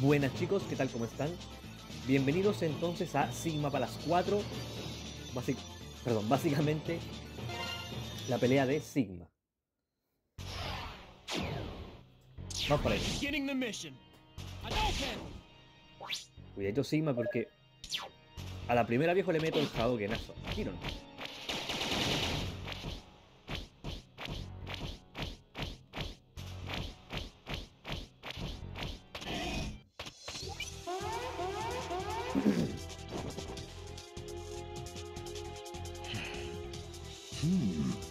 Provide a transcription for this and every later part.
Buenas chicos, ¿qué tal? ¿Cómo están? Bienvenidos entonces a Sigma para las 4. Básicamente la pelea de Sigma. Vamos para ahí. Cuidadito Sigma porque a la primera viejo le meto el Hadoukenazo. Tiro.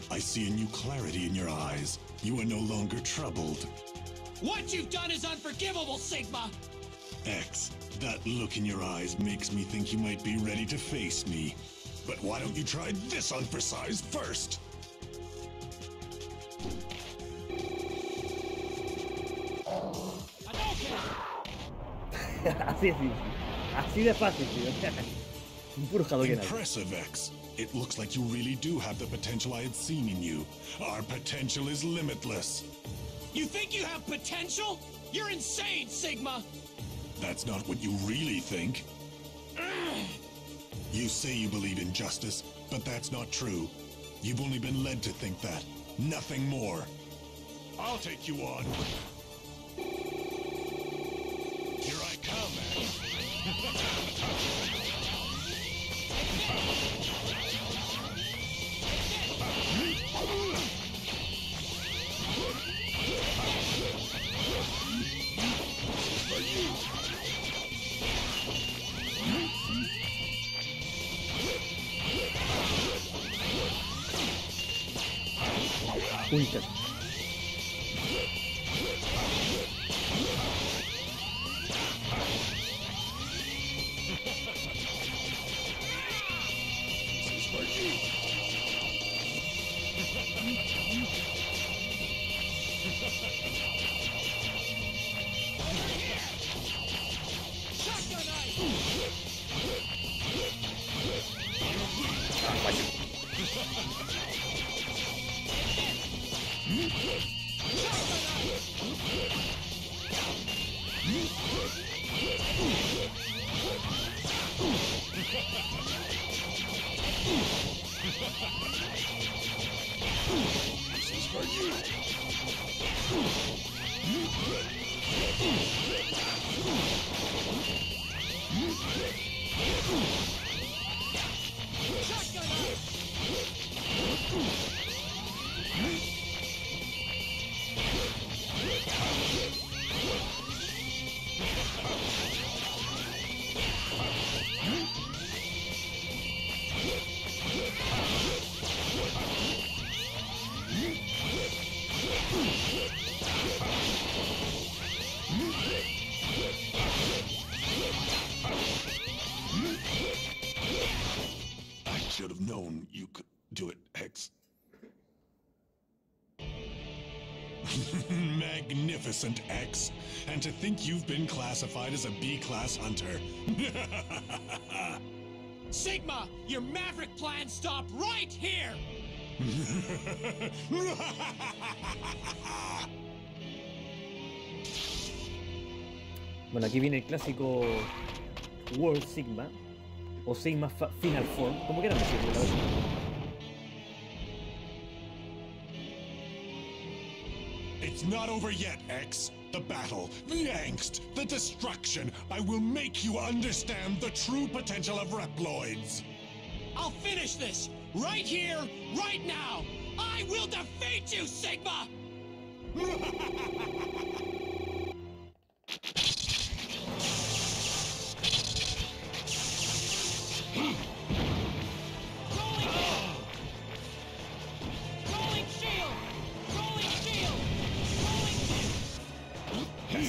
I see a new clarity in your eyes. You are no longer troubled. What you've done is unforgivable, Sigma! X, that look in your eyes makes me think you might be ready to face me. But why don't you try this on for size first? Así es, así de fácil, tío. Un puro Hadoukenazo. Impressive, X. It looks like you really do have the potential I had seen in you. Our potential is limitless. You think you have potential? You're insane, Sigma! That's not what you really think. You say you believe in justice, but that's not true. You've only been led to think that. Nothing more. I'll take you on. Here I come, Punta. I should have known you could do it, X. Magnificent, X. And to think you've been classified as a B-class hunter. Sigma, your maverick plans stop right here! Bueno, aquí viene el clásico World Sigma o Sigma Final Form, como quieran decirlo, la verdad. It's not over yet, X. The battle, the angst, the destruction. I will make you understand the true potential of Reploids. I'll finish this! Right here, right now! I will defeat you, Sigma!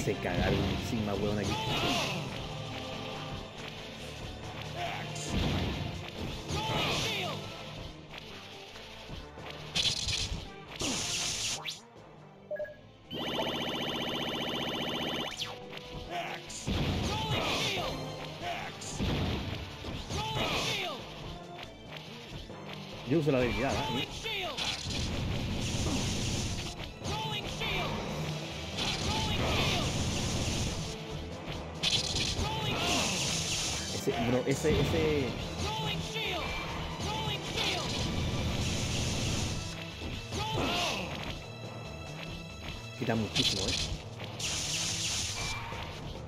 Se cagaron encima, weón, aquí. Yo uso la habilidad, ¿eh? Bro, ese... Rolling shield! Rolling shield! Rolling! quita muchísimo,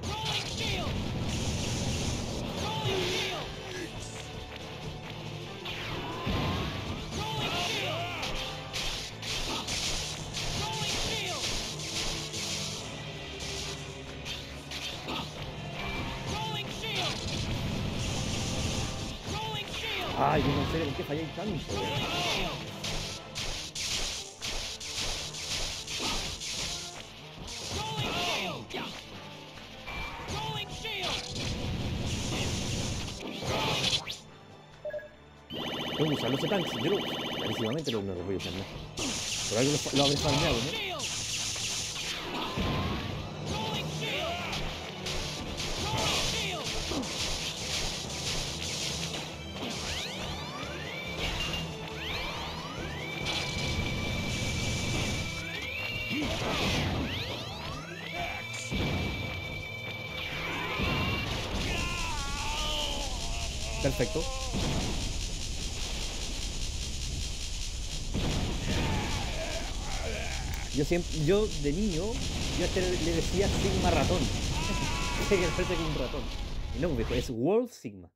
Rolling shield! Rolling shield! Rolling shield! Rolling shield! Rolling shield! Rolling shield! Ay, yo no sé por qué falláis tanto. Rolling shield! Rolling shield! Tengo que usarlo ese tanque, yo lo uso. Clarísimamente no lo voy a usar más. Por algo lo habré farmeado, ¿no? Shield! Rolling shield! Rolling shield! Perfecto. Yo de niño, yo a este le decía Sigma ratón. Que parece como un ratón. Y no, viejo, es World Sigma.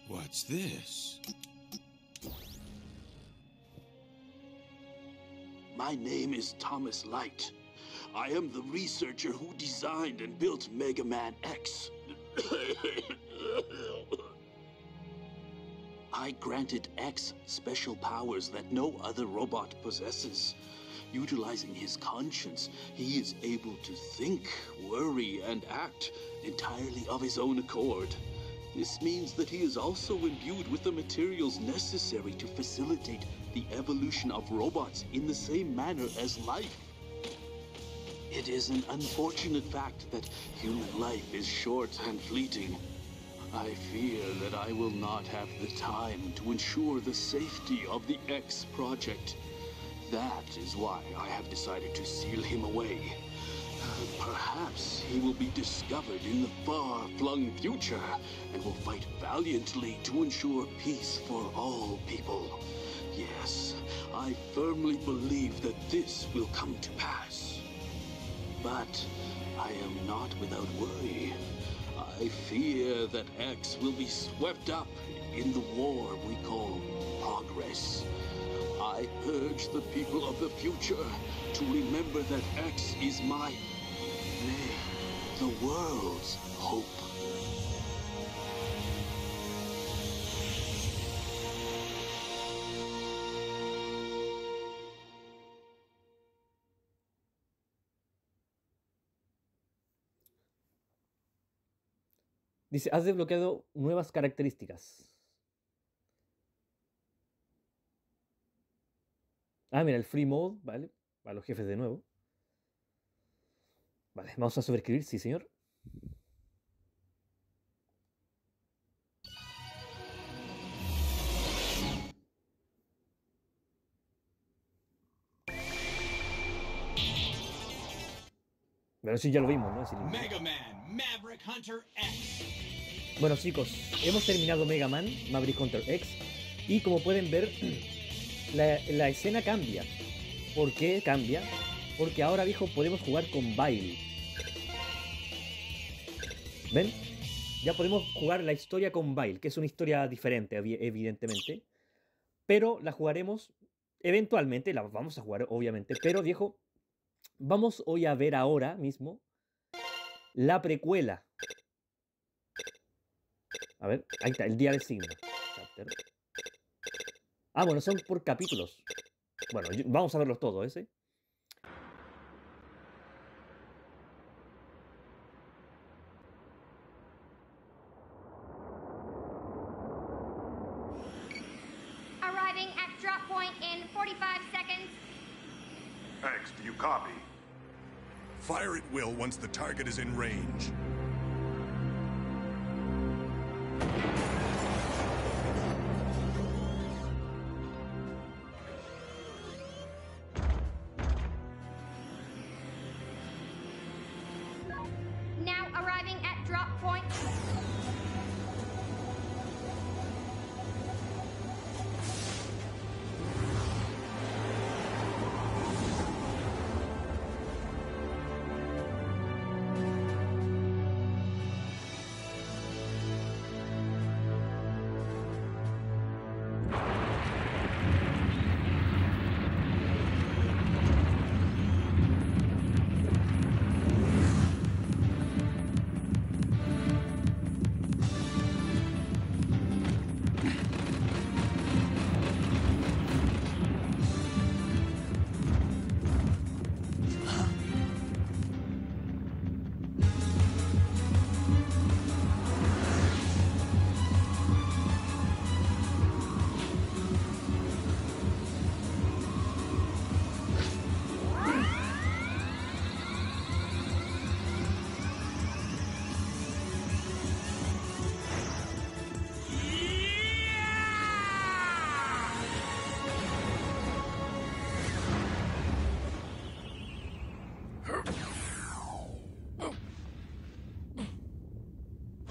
What's this? My name is Thomas Light. I am the researcher who designed and built Mega Man X. I granted X special powers that no other robot possesses. Utilizing his conscience, he is able to think, worry, and act entirely of his own accord. This means that he is also imbued with the materials necessary to facilitate the evolution of robots in the same manner as life. It is an unfortunate fact that human life is short and fleeting. I fear that I will not have the time to ensure the safety of the X project. That is why I have decided to seal him away. Perhaps he will be discovered in the far-flung future and will fight valiantly to ensure peace for all people. Yes, I firmly believe that this will come to pass. But I am not without worry. I fear that X will be swept up in the war we call progress. I urge the people of the future to remember that X is my, nay, the world's hope. Dice, has desbloqueado nuevas características. Ah, mira, el free mode, vale. A los jefes de nuevo. Vale, vamos a sobreescribir, sí, señor. Pero sí, ya lo vimos, ¿no? Es el- Mega Man Maverick Hunter X. Bueno, chicos, hemos terminado Mega Man Maverick Hunter X. Y como pueden ver, la escena cambia. ¿Por qué cambia? Porque ahora, viejo, podemos jugar con Bail. ¿Ven? Ya podemos jugar la historia con Bail, que es una historia diferente, evidentemente. Pero la jugaremos eventualmente, la vamos a jugar, obviamente. Pero, viejo, vamos hoy a ver ahora mismo la precuela. A ver, ahí está, el día del signo. Chapter. Ah, bueno, son por capítulos. Bueno, vamos a verlos todos, ese. drop point in 45 seconds. X, do you copy? Fire at will once the target is in range. Now arriving at drop point.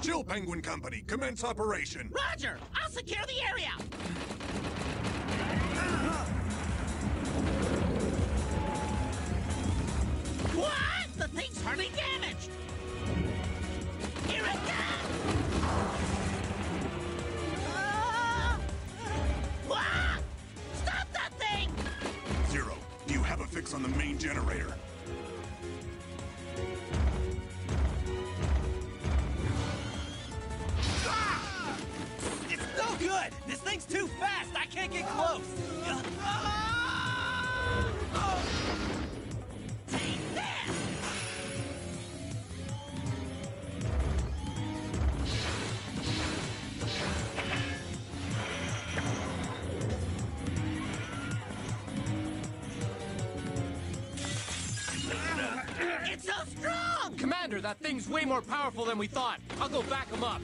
Chill Penguin Company, commence operation. Roger! I'll secure the area! What? The thing's hardly damaged! Here it comes! What? Stop that thing! Zero, do you have a fix on the main generator? It's no good! This thing's too fast! I can't get close! Take that! It's so strong! Commander, that thing's way more powerful than we thought. I'll go back him up.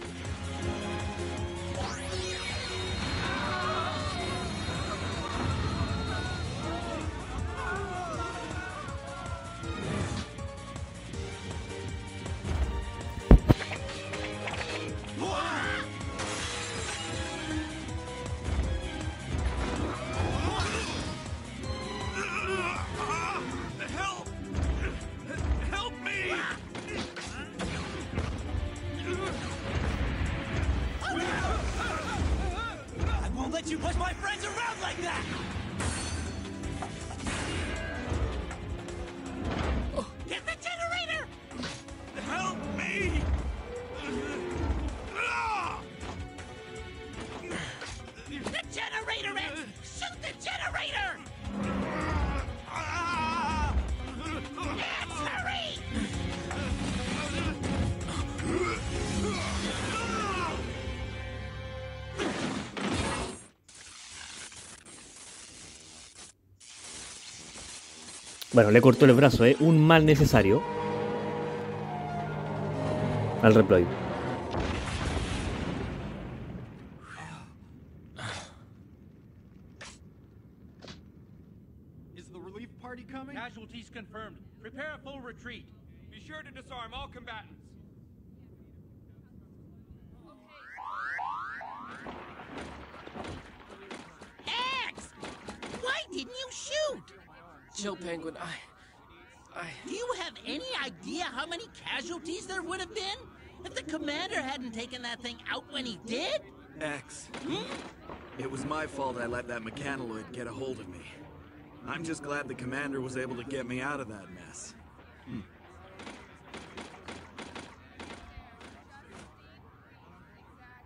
Help me! I won't let you push my friends around like that! Get the generator! Help me! The generator, X! Shoot the generator! X, hurry! Bueno, le cortó el brazo, ¿eh? Un mal necesario. Al Reploid. Is the relief party coming? Casualties confirmed. Prepare a full retreat. Be sure to disarm all combatants. X! Why didn't you shoot? Chill, Penguin. Do you have any idea how many casualties there would have been? If the commander hadn't taken that thing out when he did? X. It was my fault I let that mechanoloid get a hold of me. I'm just glad the commander was able to get me out of that mess.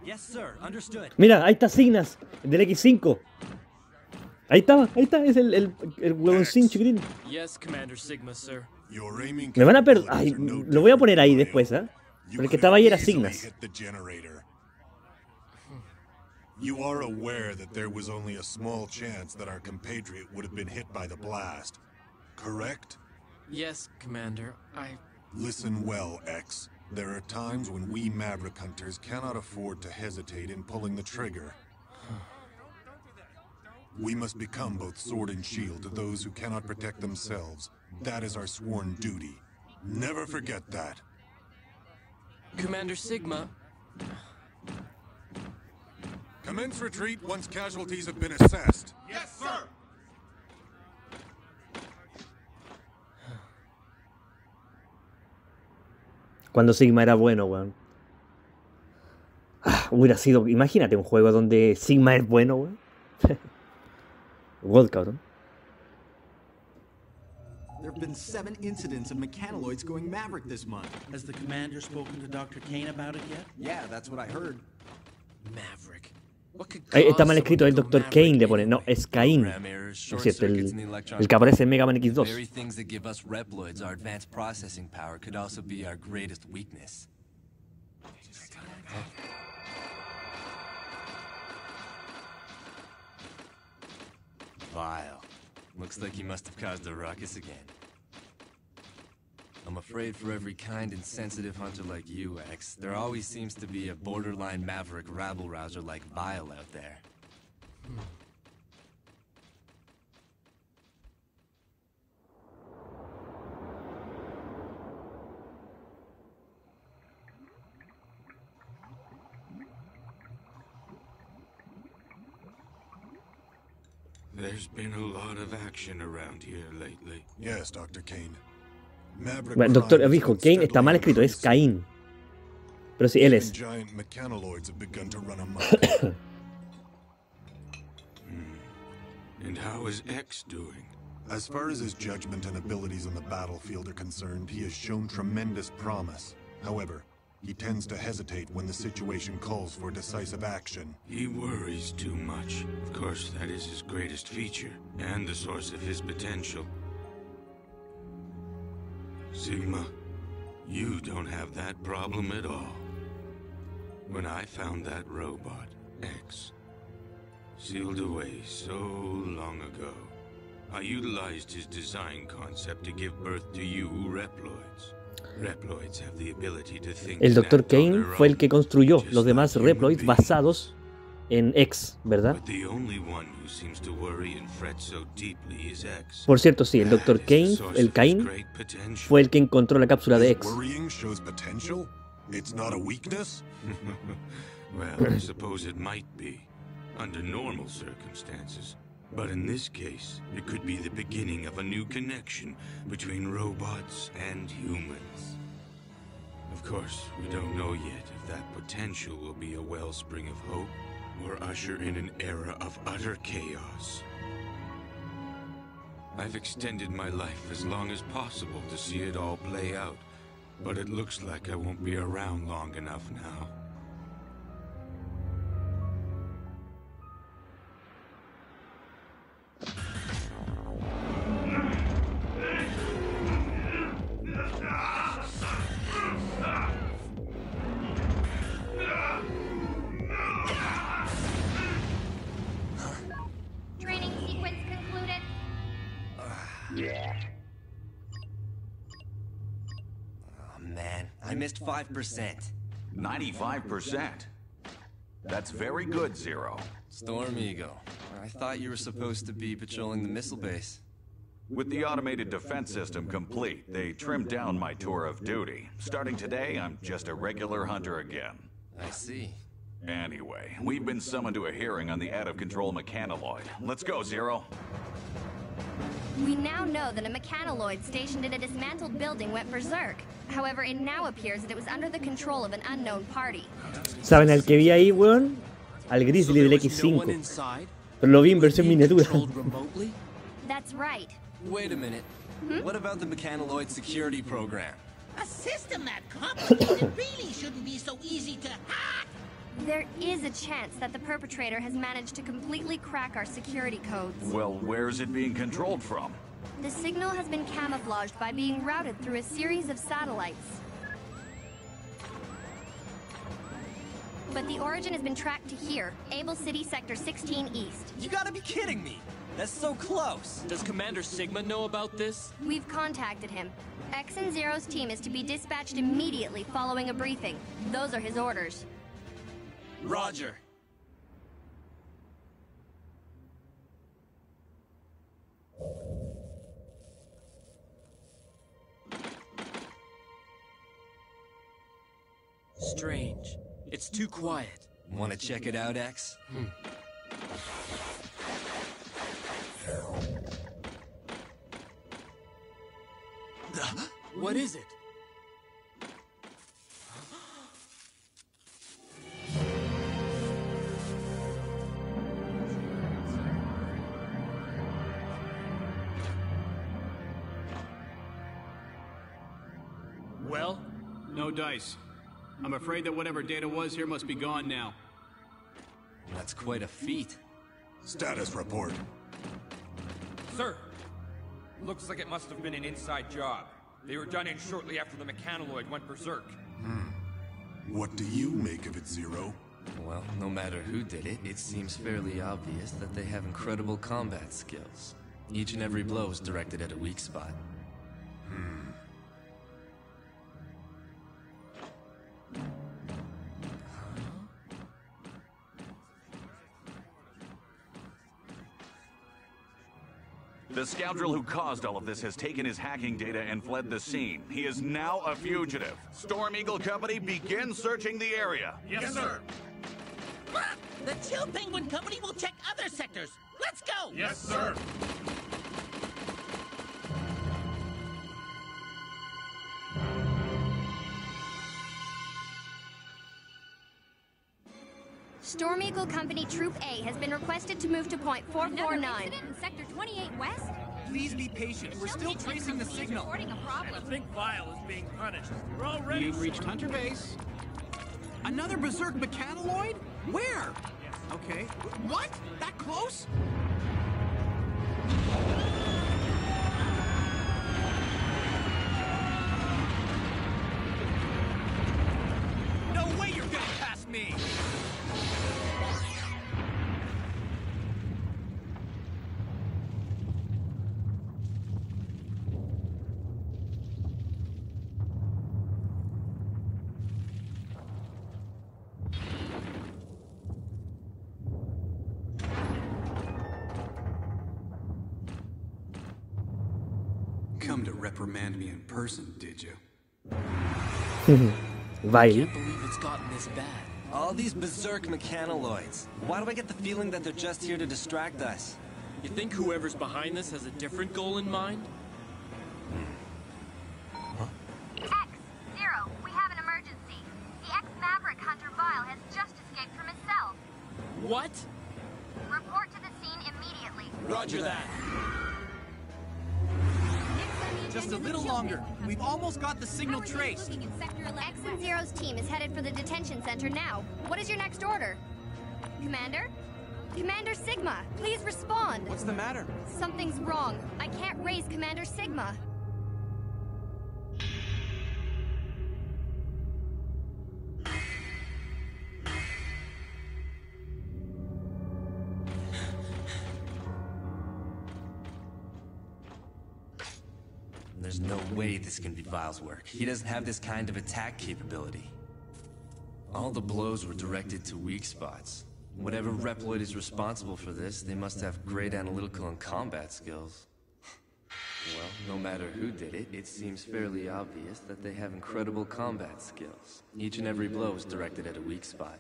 Yes, sir. Understood. Mira, ahí está Signas, del X5. Ahí está, es el huevoncín chiquitín. Yes, Commander Sigma, sir. Your aiming Me van a perder. Ay, capabilities are no lo voy a poner ahí different después, from ¿eh? mine. You Pero el que could estaba ahí era easily Signas. hit the generator. You are aware that there was only a small chance that our compatriot would have been hit by the blast, correct? Yes, Commander. Listen well, X. There are times when we Maverick hunters cannot afford to hesitate in pulling the trigger. We must become both sword and shield to those who cannot protect themselves. That is our sworn duty. Never forget that. Commander Sigma. Commence retreat once casualties have been assessed. Yes, sir! Cuando Sigma era bueno, weón. Hubiera sido, imagínate un juego donde Sigma es bueno, weón. God, cabrón. There have been 7 incidents of mechanoloids going Maverick this month. Has the commander spoken to Dr. Kane about it yet? Yeah, that's what I heard. Maverick. Está mal escrito, el Dr. Kane le pone, no, es Cain. Es cierto, el que aparece en Mega Man X2. Very things that give us Reploids our advanced processing power could also be our greatest weakness. Vile. Looks like he must have caused a ruckus again. I'm afraid for every kind and sensitive hunter like you, X, there always seems to be a borderline maverick rabble-rouser like Vile out there. There's been a lot of action around here lately. Yes, Dr. Kane. Bueno, doctor, dijo, Kane está mal escrito, es Caín. Pero sí, él es. Giant mechanoloids have begun to run amok. And how is X doing? As far as his judgment and abilities on the battlefield are concerned, he has shown tremendous promise. However, he tends to hesitate when the situation calls for decisive action. He worries too much. Of course, that is his greatest feature, and the source of his potential. Sigma, you don't have that problem at all. When I found that robot, X, sealed away so long ago, I utilized his design concept to give birth to you, Reploids. Reploids have the ability to think. El Dr. Kane fue el que construyó los demás Reploids basados en X, ¿verdad? Por cierto, sí, el Dr. Kane, el Cain, fue el que encontró la cápsula de X. Well, I suppose it might be, under normal circumstances. But in this case, it could be the beginning of a new connection between robots and humans. Of course, we don't know yet if that potential will be a wellspring of hope or usher in an era of utter chaos. I've extended my life as long as possible to see it all play out, but it looks like I won't be around long enough now. Training sequence concluded. Oh man, I missed 5%. 95%? That's very good, Zero. Storm Eagle. I thought you were supposed to be patrolling the missile base. With the automated defense system complete, they trimmed down my tour of duty. Starting today, I'm just a regular hunter again. I see. Anyway, we've been summoned to a hearing on the out-of-control mechanoloid. Let's go, Zero. We now know that a mechanoloid stationed in a dismantled building went berserk. However, it now appears that it was under the control of an unknown party. ¿Saben al que vi ahí, weón? Al Grizzly del X5. Pero lo vi en versión miniatura. That's right. Wait a minute. What about the mechanoloid security program? A system that complicated really shouldn't be so easy to hack. There is a chance that the perpetrator has managed to completely crack our security codes. Well, where's it being controlled from? The signal has been camouflaged by being routed through a series of satellites. but the origin has been tracked to here, Able City Sector 16 East. You gotta be kidding me! That's so close! Does Commander Sigma know about this? We've contacted him. X and Zero's team is to be dispatched immediately following a briefing. Those are his orders. Roger. Strange. It's too quiet. Want to check it out, X? What is it? Well? No dice. I'm afraid that whatever data was here must be gone now. That's quite a feat. Status report. Sir, looks like it must have been an inside job. They were done in shortly after the mechanoloid went berserk. What do you make of it, Zero? Well, no matter who did it, it seems fairly obvious that they have incredible combat skills. Each and every blow is directed at a weak spot. The scoundrel who caused all of this has taken his hacking data and fled the scene. He is now a fugitive. Storm Eagle Company, begin searching the area. Yes, sir. The Chill Penguin Company will check other sectors. Let's go! Yes, sir. Storm Eagle Company Troop A has been requested to move to point 449. Incident in Sector 28 West? Please be patient. We're still tracing the signal. Reporting a problem. I think Vile is being punished. We're already... You've reached Hunter Base. Another Berserk mechanoloid? Where? Okay. What? That close? No way you're getting past me! Come to reprimand me in person, did you? Vile. Can't believe it's gotten this bad. All these berserk mechanoloids. Why do I get the feeling that they're just here to distract us? You think whoever's behind this has a different goal in mind? X, Zero, we have an emergency. The ex-Maverick Hunter Vile has just escaped from his cell. What? Report to the scene immediately. Roger that. Just a little longer. We've almost got the signal traced. X and Zero's team is headed for the detention center now. What is your next order? Commander? Commander Sigma, please respond. What's the matter? Something's wrong. I can't raise Commander Sigma. There's no way this can be Vile's work. He doesn't have this kind of attack capability. All the blows were directed to weak spots. Whatever Reploid is responsible for this, they must have great analytical and combat skills. Well, no matter who did it, it seems fairly obvious that they have incredible combat skills. Each and every blow is directed at a weak spot.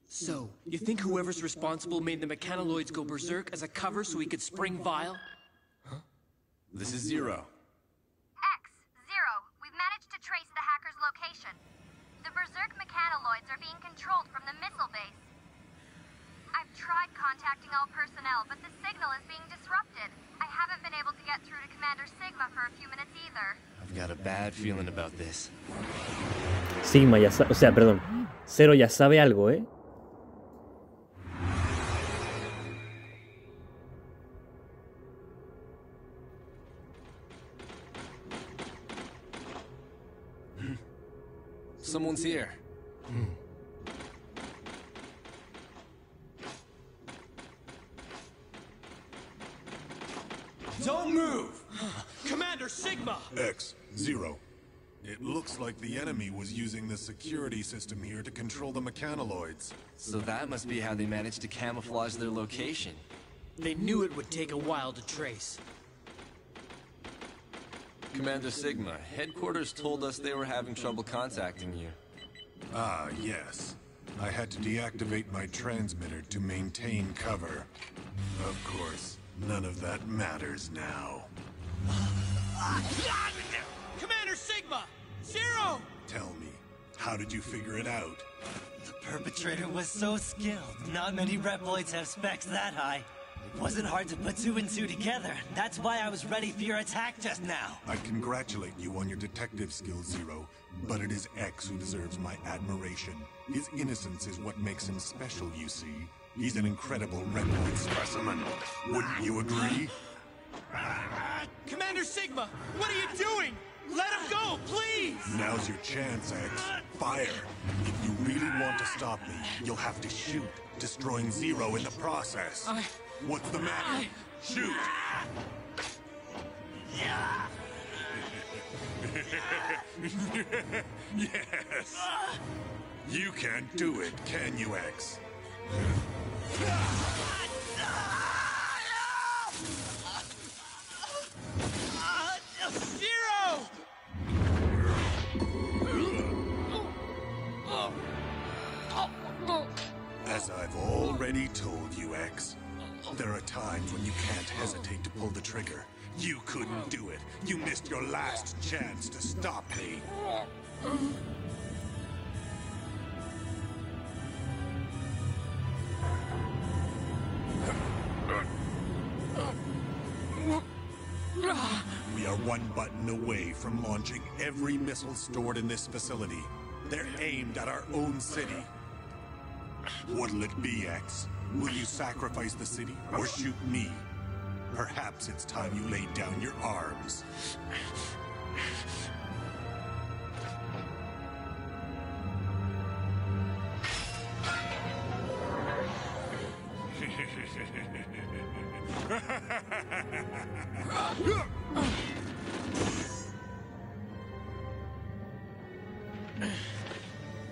So, you think whoever's responsible made the mechanoloids go berserk as a cover so he could spring Vile? Huh? This is Zero. X, Zero, we've managed to trace the hacker's location. The berserk mechanoloids are being controlled from the missile base. I've tried contacting all personnel, but the signal is being disrupted. I haven't been able to get through to Commander Sigma for a few minutes either. I've got a bad feeling about this. Sigma ya sabe, o sea, perdón. Zero ya sabe algo, ¿eh? Someone's here. Don't move! Commander Sigma! X, Zero. It looks like the enemy was using the security system here to control the mechanoloids. So that must be how they managed to camouflage their location. They knew it would take a while to trace. Commander Sigma, headquarters told us they were having trouble contacting you. Ah, yes. I had to deactivate my transmitter to maintain cover. Of course, none of that matters now. Commander Sigma! Zero! Tell me, how did you figure it out? The perpetrator was so skilled. Not many Reploids have specs that high. It wasn't hard to put two and two together. That's why I was ready for your attack just now. I congratulate you on your detective skills, Zero, but it is X who deserves my admiration. His innocence is what makes him special, you see. He's an incredible Reploid specimen. Wouldn't you agree? Commander Sigma, what are you doing? Let him go, please! Now's your chance, X. Fire. If you really want to stop me, you'll have to shoot, destroying Zero in the process. What's the matter? Shoot! Yes! You can't do it, can you, X? Zero! As I've already told you, X, there are times when you can't hesitate to pull the trigger. You couldn't do it. You missed your last chance to stop me. We are one button away from launching every missile stored in this facility. They're aimed at our own city. What'll it be, X? Will you sacrifice the city or shoot me? Perhaps it's time you laid down your arms.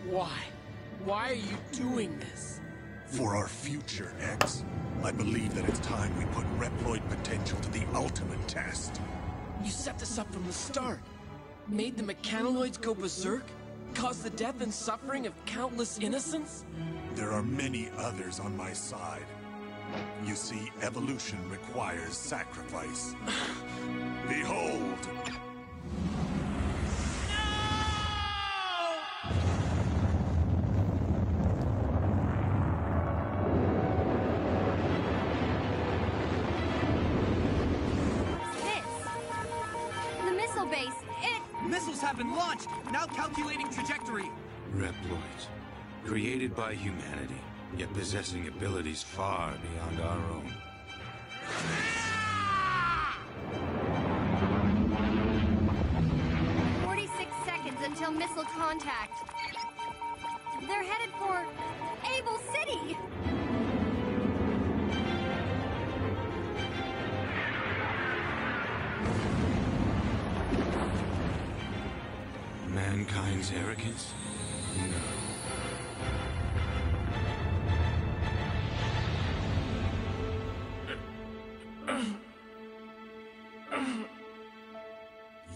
Why? Why are you doing this? For our future, X. I believe that it's time we put Reploid potential to the ultimate test. You set this up from the start. Made the mechanoloids go berserk? Caused the death and suffering of countless innocents? There are many others on my side. You see, evolution requires sacrifice. Behold! Missiles have been launched! Now calculating trajectory! Reploids, created by humanity, yet possessing abilities far beyond our own. 46 seconds until missile contact. They're headed for Able City! Mankind's arrogance? No.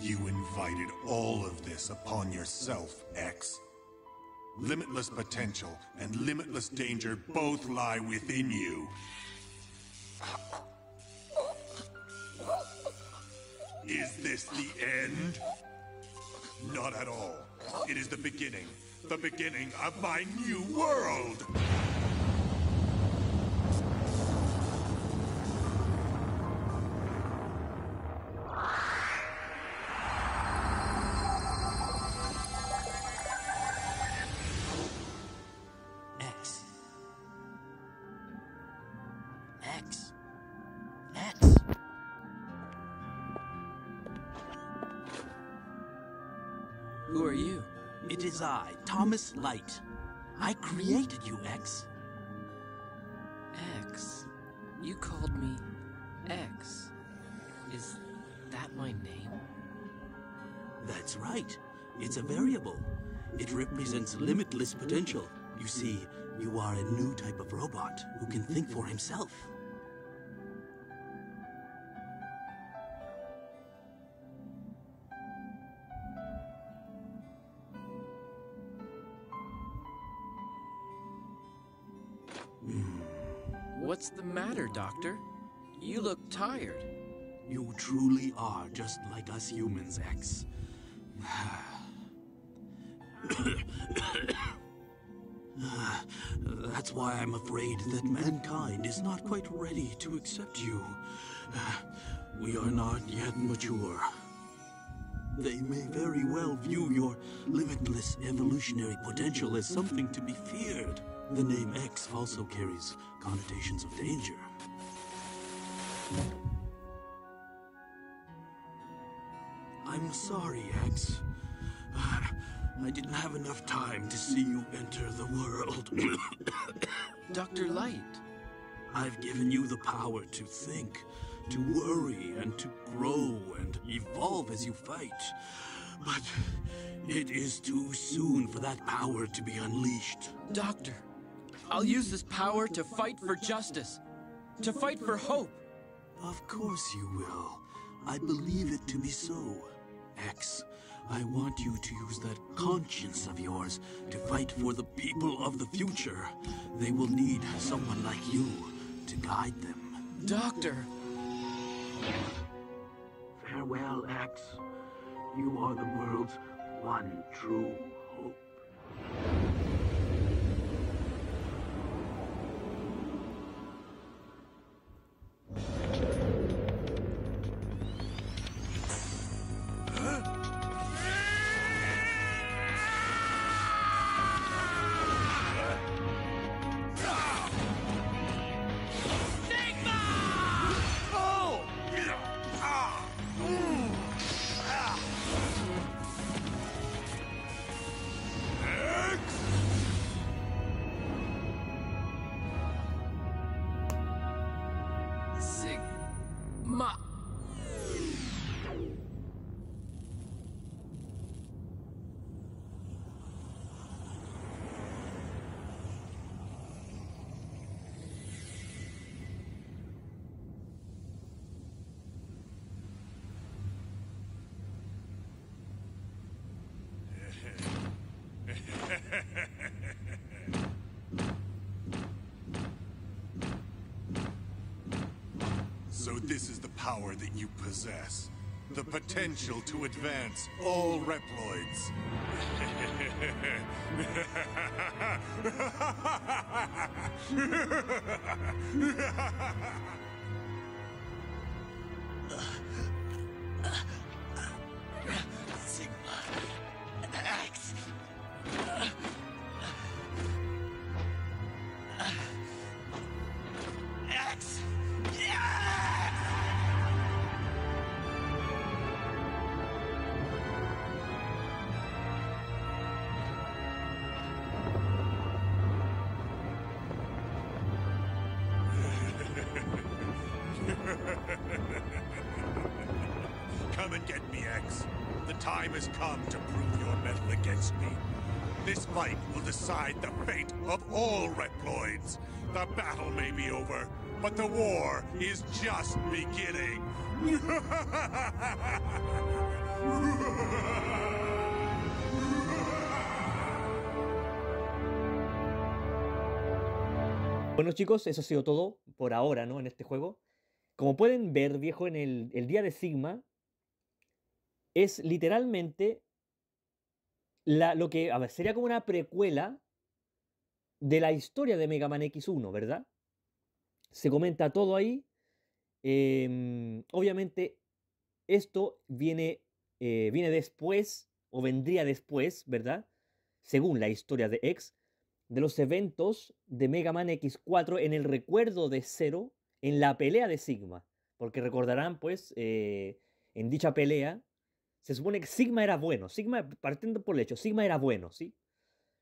You invited all of this upon yourself, X. Limitless potential and limitless danger both lie within you. Is this the end? Not at all. It is the beginning of my new world! X. X. Who are you? It is I, Thomas Light. I created you, X. X? You called me X. Is that my name? That's right. It's a variable. It represents limitless potential. You see, you are a new type of robot who can think for himself. What's the matter, Doctor? You look tired. You truly are just like us humans, X. That's why I'm afraid that mankind is not quite ready to accept you. We are not yet mature. They may very well view your limitless evolutionary potential as something to be feared. The name X also carries connotations of danger. I'm sorry, X. I didn't have enough time to see you enter the world. Dr. Light. I've given you the power to think, to worry, and to grow and evolve as you fight. But it is too soon for that power to be unleashed. Doctor, I'll use this power to fight for justice, to fight for hope. Of course you will. I believe it to be so. X, I want you to use that conscience of yours to fight for the people of the future. They will need someone like you to guide them. Doctor! Farewell, X. You are the world's one true hope. Sigma. So this is the power that you possess. The potential to advance all Reploids. Sigma. X. X. Come and get me, X. The time has come to prove your mettle against me. This fight will decide the fate of all Reploids. The battle may be over, but the war is just beginning. Bueno, chicos, eso ha sido todo por ahora, ¿no? En este juego. Como pueden ver, viejo, en el día de Sigma es literalmente lo que, a ver, sería como una precuela de la historia de Mega Man X1, ¿verdad? Se comenta todo ahí. Obviamente, esto viene después, o vendría después, ¿verdad? Según la historia de X, de los eventos de Mega Man X4 en el recuerdo de Zero en la pelea de Sigma. Porque recordarán, pues, en dicha pelea Se supone que Sigma era bueno. Sigma, partiendo por el hecho, Sigma era bueno, ¿sí?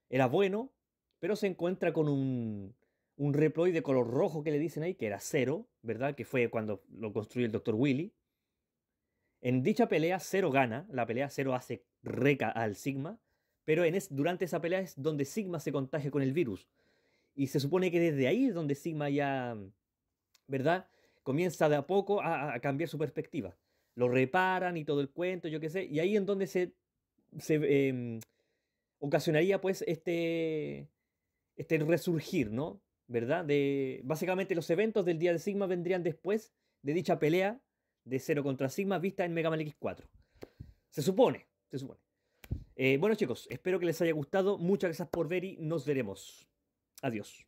Era bueno, pero se encuentra con un Reploid de color rojo que le dicen ahí, que era Zero, ¿verdad? Que fue cuando lo construyó el Dr. Willy. En dicha pelea, Zero gana. La pelea Zero hace reca al Sigma. Pero durante esa pelea es donde Sigma se contagia con el virus. Y se supone que desde ahí es donde Sigma ya, ¿verdad? Comienza de a poco a cambiar su perspectiva. Lo reparan y todo el cuento, yo qué sé. Y ahí en donde se ocasionaría pues este resurgir, ¿no? ¿Verdad? Básicamente los eventos del día de Sigma vendrían después de dicha pelea de Zero contra Sigma vista en Mega Man X4. Se supone, se supone. Bueno chicos, espero que les haya gustado. Muchas gracias por ver y nos veremos. Adiós.